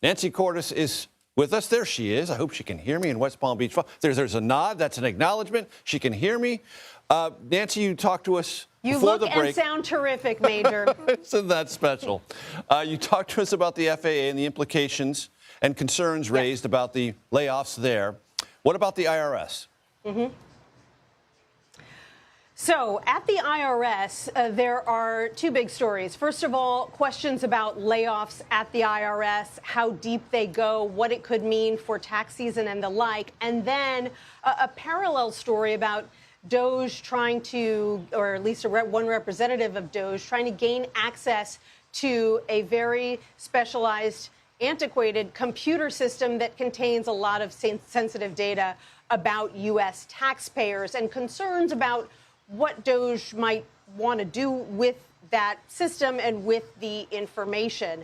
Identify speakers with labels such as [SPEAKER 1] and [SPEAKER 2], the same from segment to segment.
[SPEAKER 1] Nancy Cordes is with us. There she is. I hope she can hear me in West Palm Beach. There's a nod. That's an acknowledgement. She can hear me. Nancy, you talked to us before the break.
[SPEAKER 2] You look and sound terrific, Major.
[SPEAKER 1] Isn't that special? You talked to us about the FAA and the implications and concerns raised about the layoffs there. What about the IRS?
[SPEAKER 2] So at the IRS, there are two big stories. First of all, questions about layoffs at the IRS, how deep they go, what it could mean for tax season and the like. And then a parallel story about Doge trying to, or at least one representative of Doge, trying to gain access to a very specialized, antiquated computer system that contains a lot of sensitive data about U.S. taxpayers and concerns about what Doge might want to do with that system and with the information.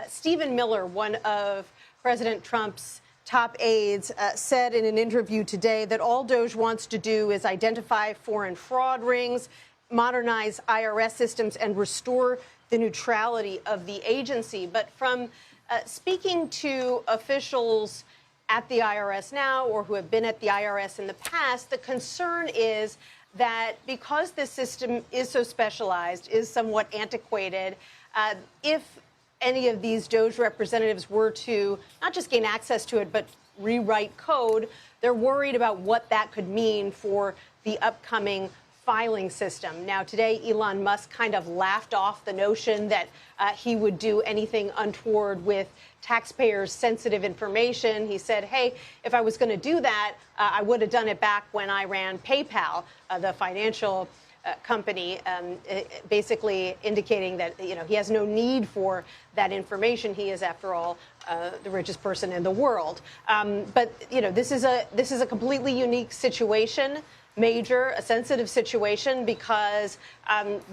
[SPEAKER 2] Stephen Miller, one of President Trump's top aides, said in an interview today that all Doge wants to do is identify foreign fraud rings, modernize IRS systems, and restore the neutrality of the agency. But from speaking to officials at the IRS now or who have been at the IRS in the past, the concern is that because this system is so specialized, is somewhat antiquated, if any of these Doge representatives were to not just gain access to it, but rewrite code, they're worried about what that could mean for the upcoming filing system. Now, today, Elon Musk kind of laughed off the notion that he would do anything untoward with taxpayers' sensitive information. He said, hey, if I was going to do that, I would have done it back when I ran PayPal, the financial company, basically indicating that, he has no need for that information. He is, after all, the richest person in the world. But, this is a completely unique situation. Major, a sensitive situation, because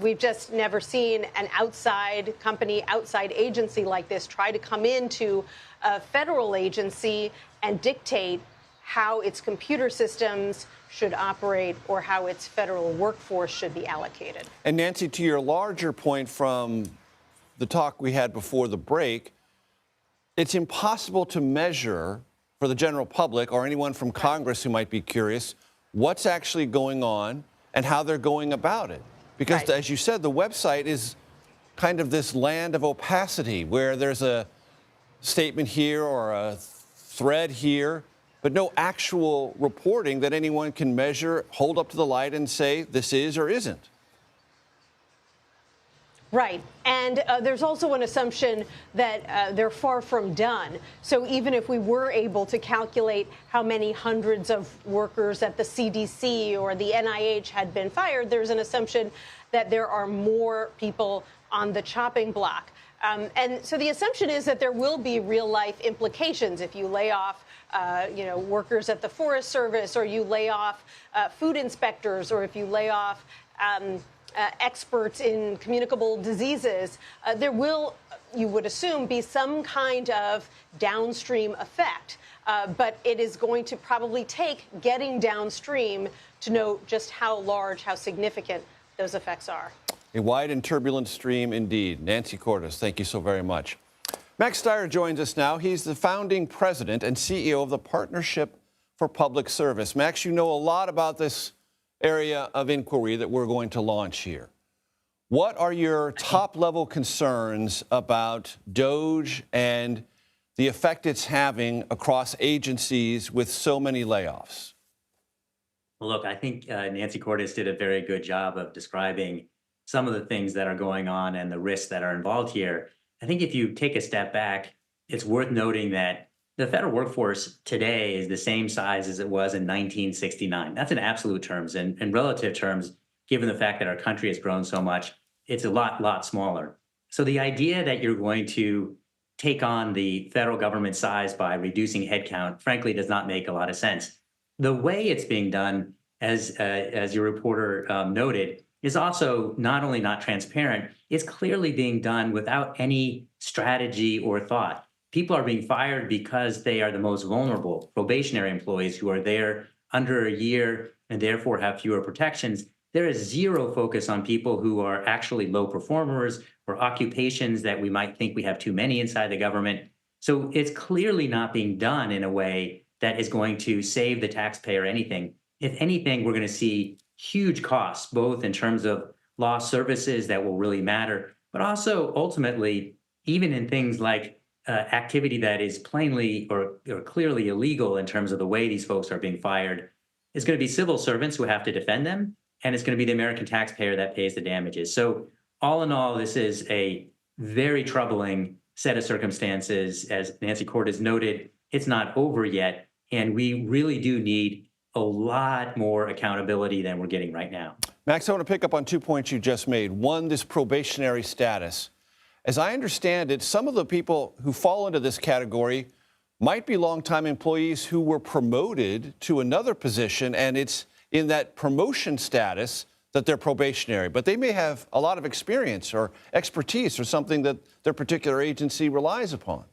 [SPEAKER 2] we've just never seen an outside company, outside agency like this try to come into a federal agency and dictate how its computer systems should operate or how its federal workforce should be allocated.
[SPEAKER 1] And Nancy, to your larger point from the talk we had before the break, it's impossible to measure for the general public or anyone from Congress who might be curious what's actually going on and how they're going about it. Because, as you said, the website is kind of this land of opacity where there's a statement here or a thread here, but no actual reporting that anyone can measure, hold up to the light and say this is or isn't.
[SPEAKER 2] Right. And there's also an assumption that they're far from done. So even if we were able to calculate how many hundreds of workers at the CDC or the NIH had been fired, there's an assumption that there are more people on the chopping block. And so the assumption is that there will be real life implications if you lay off workers at the Forest Service, or you lay off food inspectors, or if you lay off experts in communicable diseases. There will, you would assume, be some kind of downstream effect. But it is going to probably take getting downstream to know just how large, how significant those effects are.
[SPEAKER 1] A wide and turbulent stream indeed. Nancy Cordes, thank you so very much. Max Stier joins us now. He's the founding president and CEO of the Partnership for Public Service. Max, you know a lot about this area of inquiry that we're going to launch here. What are your top-level concerns about Doge and the effect it's having across agencies with so many layoffs?
[SPEAKER 3] Well, look, I think Nancy Cordes did a very good job of describing some of the things that are going on and the risks that are involved here. I think if you take a step back, it's worth noting that the federal workforce today is the same size as it was in 1969. That's in absolute terms. And in relative terms, given the fact that our country has grown so much, it's a lot smaller. So the idea that you're going to take on the federal government size by reducing headcount, frankly, does not make a lot of sense. The way it's being done, as your reporter noted, is also not only not transparent, it's clearly being done without any strategy or thought. People are being fired because they are the most vulnerable, probationary employees who are there under a year and therefore have fewer protections. There is zero focus on people who are actually low performers or occupations that we might think we have too many inside the government. So it's clearly not being done in a way that is going to save the taxpayer anything. If anything, we're going to see huge costs, both in terms of lost services that will really matter, but also ultimately, even in things like activity that is plainly or clearly illegal in terms of the way these folks are being fired, it's going to be civil servants who have to defend them, and it's going to be the American taxpayer that pays the damages. So, all in all, this is a very troubling set of circumstances. As Nancy Cordes noted, it's not over yet, and we really do need a lot more accountability than we're getting right now.
[SPEAKER 1] Max, I want to pick up on 2 points you just made. One, this probationary status. As I understand it, some of the people who fall into this category might be longtime employees who were promoted to another position, and it's in that promotion status that they're probationary. But they may have a lot of experience or expertise or something that their particular agency relies upon.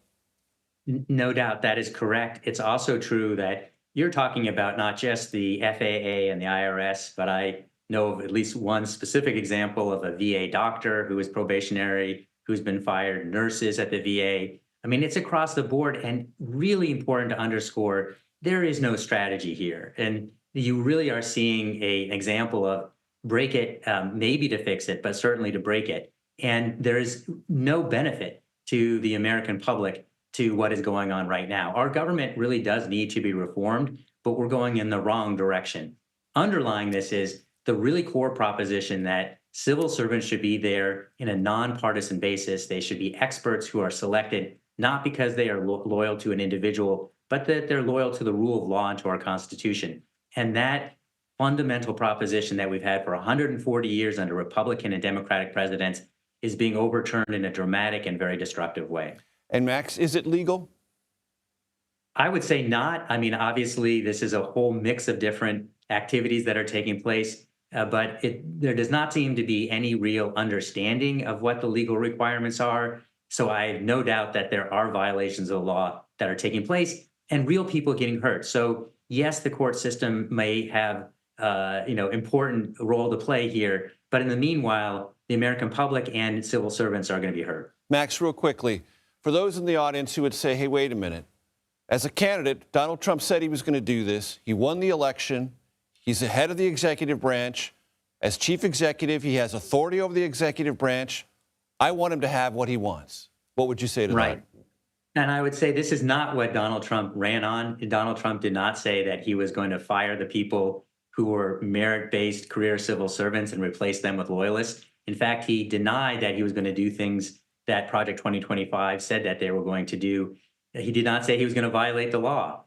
[SPEAKER 3] No doubt that is correct. It's also true that you're talking about not just the FAA and the IRS, but I know of at least one specific example of a VA doctor who is probationary, who's been fired, nurses at the VA. I mean, it's across the board, and really important to underscore, there is no strategy here. And you really are seeing an example of break it, maybe to fix it, but certainly to break it. And there is no benefit to the American public to what is going on right now. Our government really does need to be reformed, but we're going in the wrong direction. Underlying this is the really core proposition that civil servants should be there in a nonpartisan basis. They should be experts who are selected not because they are loyal to an individual, but that they're loyal to the rule of law and to our Constitution. And that fundamental proposition that we've had for 140 years under Republican and Democratic presidents is being overturned in a dramatic and very destructive way.
[SPEAKER 1] And Max, is it legal?
[SPEAKER 3] I would say not. I mean, obviously, this is a whole mix of different activities that are taking place, but there does not seem to be any real understanding of what the legal requirements are. So I have no doubt that there are violations of the law that are taking place and real people getting hurt. So yes, the court system may have important role to play here, but in the meanwhile, the American public and civil servants are going to be hurt.
[SPEAKER 1] Max, real quickly, for those in the audience who would say, hey, wait a minute. As a candidate, Donald Trump said he was going to do this. He won the election. He's the head of the executive branch. As chief executive, he has authority over the executive branch. I want him to have what he wants. What would you say to that?
[SPEAKER 3] Right. And I would say this is not what Donald Trump ran on. Donald Trump did not say that he was going to fire the people who were merit-based career civil servants and replace them with loyalists. In fact, he denied that he was going to do things that Project 2025 said that they were going to do. He did not say he was going to violate the law.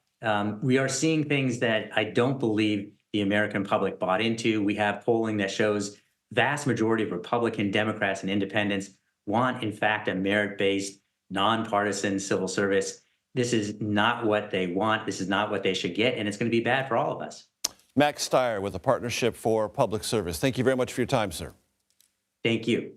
[SPEAKER 3] We are seeing things that I don't believe the American public bought into. We have polling that shows vast majority of Republican, Democrats, and independents want, in fact, a merit-based, nonpartisan civil service. This is not what they want. This is not what they should get, and it's going to be bad for all of us.
[SPEAKER 1] Max Stier with the Partnership for Public Service. Thank you very much for your time, sir.
[SPEAKER 3] Thank you.